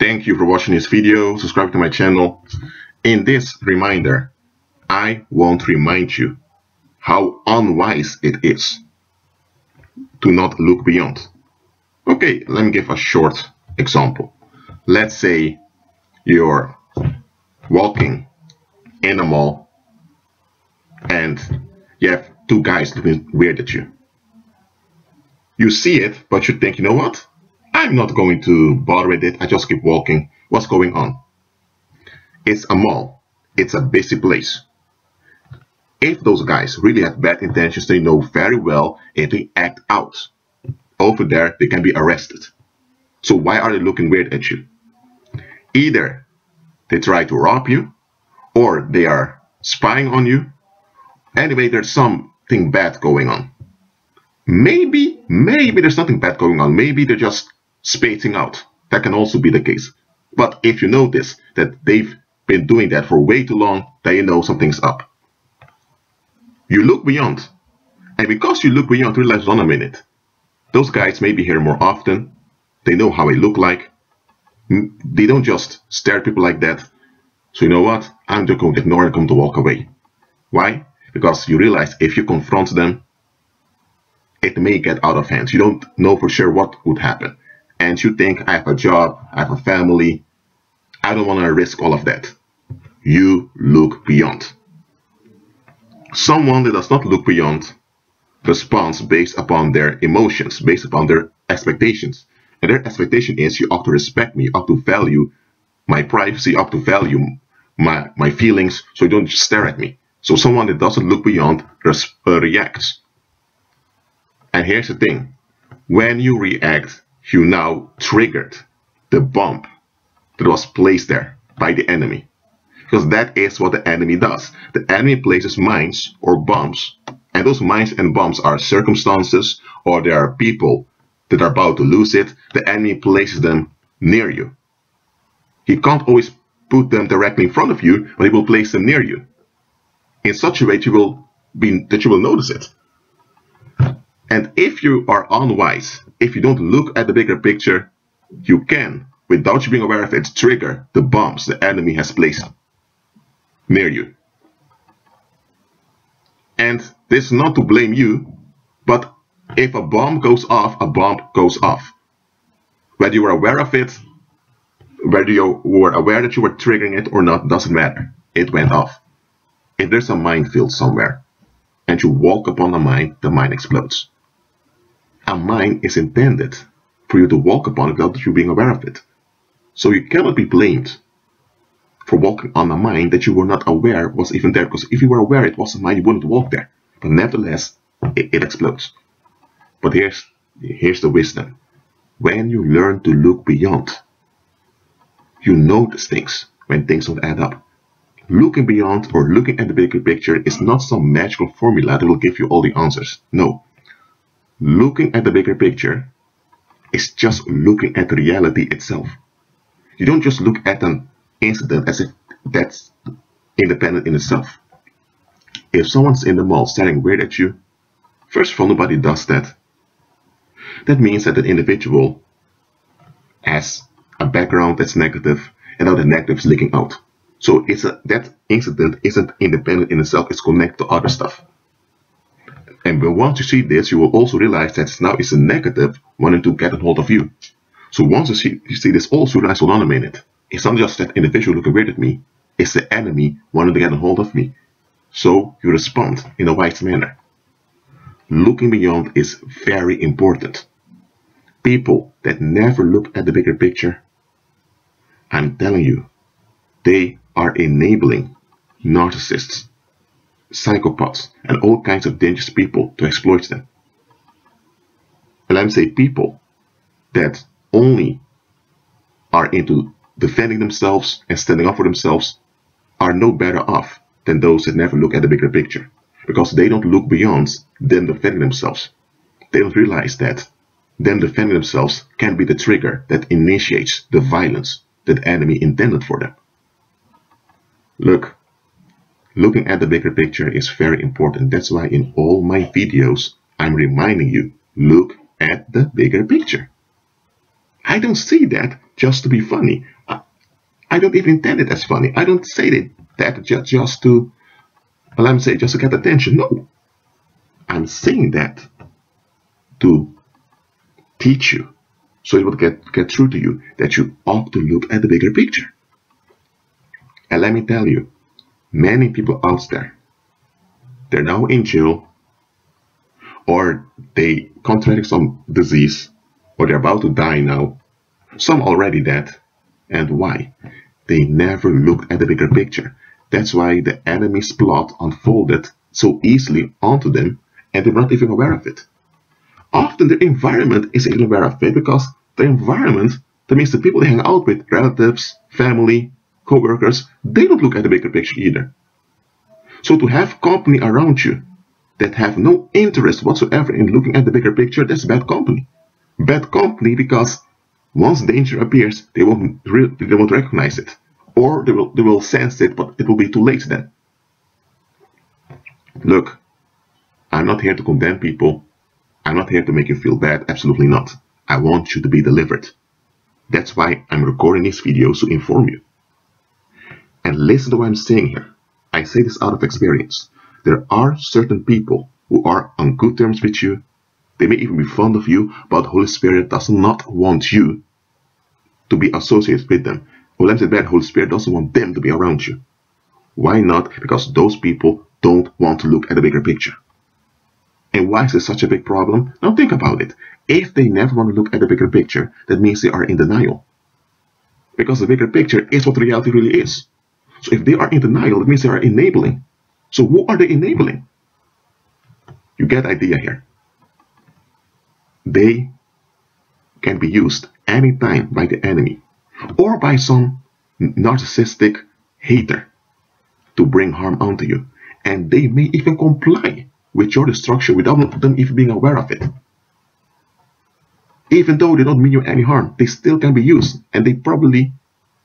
Thank you for watching this video. Subscribe to my channel. In this reminder, I won't remind you how unwise it is to not look beyond. Okay, let me give a short example. Let's say you're walking in a mall and you have two guys looking weird at you. You see it, but you think, you know what? I'm not going to bother with it. I just keep walking. What's going on? It's a mall. It's a busy place. If those guys really have bad intentions, they know very well if they act out over there, they can be arrested. So why are they looking weird at you? Either they try to rob you, or they are spying on you. Anyway, there's something bad going on. Maybe there's nothing bad going on. Maybe they're just spacing out. That can also be the case. But if you notice that they've been doing that for way too long, then you know something's up. You look beyond. And because you look beyond, you realize, hold on a minute. Those guys may be here more often. They know how I look like. They don't just stare at people like that. So you know what? I'm just going to ignore and going to walk away. Why? Because you realize if you confront them, it may get out of hand. You don't know for sure what would happen. And you think, I have a job, I have a family, I don't want to risk all of that. You look beyond. Someone that does not look beyond responds based upon their emotions, based upon their expectations. And their expectation is, you ought to respect me, you ought to value my privacy, you ought to value my feelings, so you don't just stare at me. So someone that doesn't look beyond reacts. And here's the thing. When you react, you now triggered the bomb that was placed there by the enemy. Because that is what the enemy does. The enemy places mines or bombs. And those mines and bombs are circumstances, or there are people that are about to lose it. The enemy places them near you. He can't always put them directly in front of you, but he will place them near you. In such a way that you will notice it. And if you are unwise, if you don't look at the bigger picture, you can, without you being aware of it, trigger the bombs the enemy has placed near you. And this is not to blame you, but if a bomb goes off, a bomb goes off. Whether you were aware of it, whether you were aware that you were triggering it or not, doesn't matter. It went off. If there's a minefield somewhere, and you walk upon a mine, the mine explodes. A mine is intended for you to walk upon it without you being aware of it. So you cannot be blamed for walking on a mine that you were not aware was even there. Because if you were aware it was a mine, you wouldn't walk there. But nevertheless, it explodes. But here's the wisdom. When you learn to look beyond, you notice things when things don't add up. Looking beyond or looking at the bigger picture is not some magical formula that will give you all the answers. No. Looking at the bigger picture is just looking at reality itself. You don't just look at an incident as if that's independent in itself. If someone's in the mall staring weird at you, first of all, nobody does that. That means that an individual has a background that's negative, and now the negative is leaking out. So that incident isn't independent in itself, it's connected to other stuff. And once you see this, you will also realize that now it's a negative wanting to get a hold of you. So once you see this, also realize, hold on a minute. It's not just that individual looking weird at me, it's the enemy wanting to get a hold of me. So you respond in a wise manner. Looking beyond is very important. People that never look at the bigger picture, I'm telling you, they are enabling narcissists, psychopaths, and all kinds of dangerous people to exploit them. And let me say, people that only are into defending themselves and standing up for themselves are no better off than those that never look at the bigger picture, because they don't look beyond them defending themselves. They don't realize that them defending themselves can be the trigger that initiates the violence that the enemy intended for them. Look, looking at the bigger picture is very important. That's why in all my videos, I'm reminding you, look at the bigger picture. I don't see that just to be funny. I don't even intend it as funny. I don't say that just to, well, I'm saying just to get attention. No, I'm saying that to teach you, so it will get through to you that you ought to look at the bigger picture. And let me tell you, many people out there, they're now in jail, or they contract some disease, or they're about to die now. Some already dead. And why? They never looked at the bigger picture. That's why the enemy's plot unfolded so easily onto them, and they were not even aware of it. Often the environment isn't even aware of it, because the environment, that means the people they hang out with, relatives, family, co-workers, they don't look at the bigger picture either. So to have company around you that have no interest whatsoever in looking at the bigger picture, that's bad company. Bad company because once danger appears, they won't recognize it, or they will sense it, but it will be too late then. Look, I'm not here to condemn people. I'm not here to make you feel bad. Absolutely not. I want you to be delivered. That's why I'm recording these videos, to inform you. And listen to what I'm saying here. I say this out of experience. There are certain people who are on good terms with you. They may even be fond of you, but the Holy Spirit does not want you to be associated with them. Well, let me say that Holy Spirit doesn't want them to be around you. Why not? Because those people don't want to look at the bigger picture. And why is this such a big problem? Now think about it. If they never want to look at the bigger picture, that means they are in denial. Because the bigger picture is what reality really is. So if they are in denial, it means they are enabling. So who are they enabling? You get the idea here. They can be used anytime by the enemy or by some narcissistic hater to bring harm onto you. And they may even comply with your destruction without them even being aware of it. Even though they don't mean you any harm, they still can be used, and they probably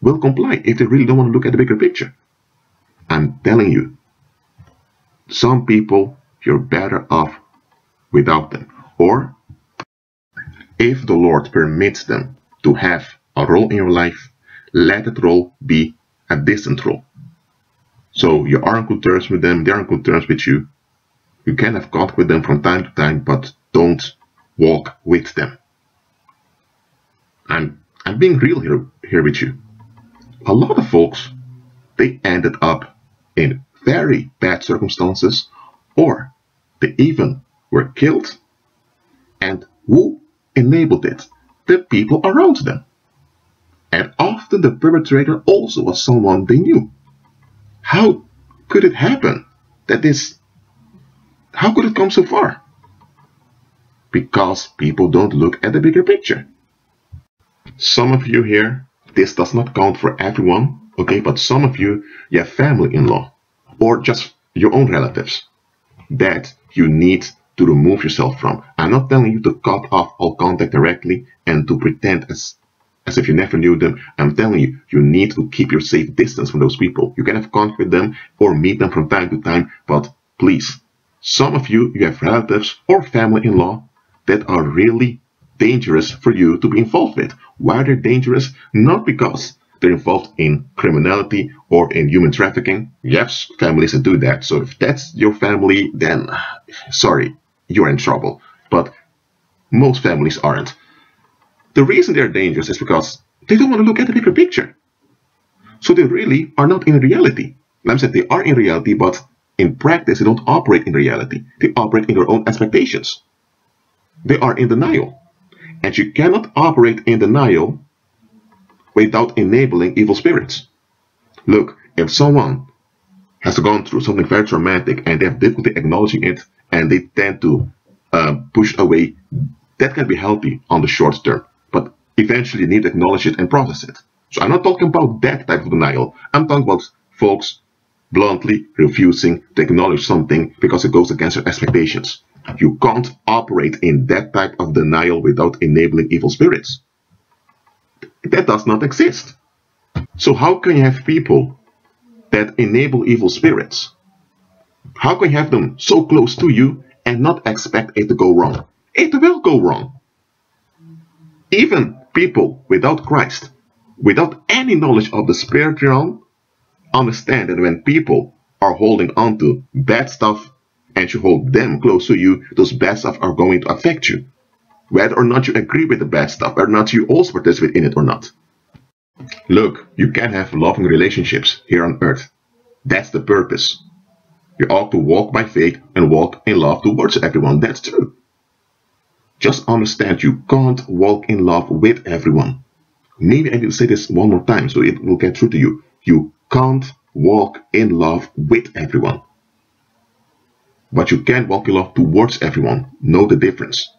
will comply if they really don't want to look at the bigger picture. I'm telling you, some people, you're better off without them. Or if the Lord permits them to have a role in your life, let that role be a distant role. So you are on good terms with them, they are on good terms with you. You can have contact with them from time to time, but don't walk with them. I'm being real here with you. A lot of folks, they ended up in very bad circumstances, or they even were killed. And who enabled it? The people around them. And often the perpetrator also was someone they knew. How could it happen that how could it come so far? Because people don't look at the bigger picture. Some of you here, this does not count for everyone, okay, but some of you have family-in-law or just your own relatives that you need to remove yourself from. I'm not telling you to cut off all contact directly and to pretend as if you never knew them. I'm telling you, you need to keep your safe distance from those people. You can have contact with them or meet them from time to time, but please, some of you have relatives or family-in-law that are really dangerous for you to be involved with. Why they're dangerous? Not because they're involved in criminality or in human trafficking. Yes, families that do that. So if that's your family, then sorry, you're in trouble. But most families aren't. The reason they're dangerous is because they don't want to look at the bigger picture. So they really are not in reality. Like I said, they are in reality, but in practice, they don't operate in reality. They operate in their own expectations. They are in denial. And you cannot operate in denial without enabling evil spirits. Look, if someone has gone through something very traumatic and they have difficulty acknowledging it and they tend to push away, that can be healthy on the short term. But eventually you need to acknowledge it and process it. So I'm not talking about that type of denial. I'm talking about folks bluntly refusing to acknowledge something because it goes against their expectations. You can't operate in that type of denial without enabling evil spirits. That does not exist. So how can you have people that enable evil spirits? How can you have them so close to you and not expect it to go wrong? It will go wrong. Even people without Christ, without any knowledge of the spirit realm, understand that when people are holding on to bad stuff and you hold them close to you, those bad stuff are going to affect you. Whether or not you agree with the bad stuff, or not you also participate in it or not. Look, you can have loving relationships here on earth. That's the purpose. You ought to walk by faith and walk in love towards everyone. That's true. Just understand you can't walk in love with everyone. Maybe I need to say this one more time so it will get through to you. You can't walk in love with everyone. But you can walk in love towards everyone. Know the difference.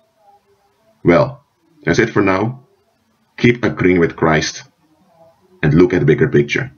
Well, that's it for now. Keep agreeing with Christ and look at the bigger picture.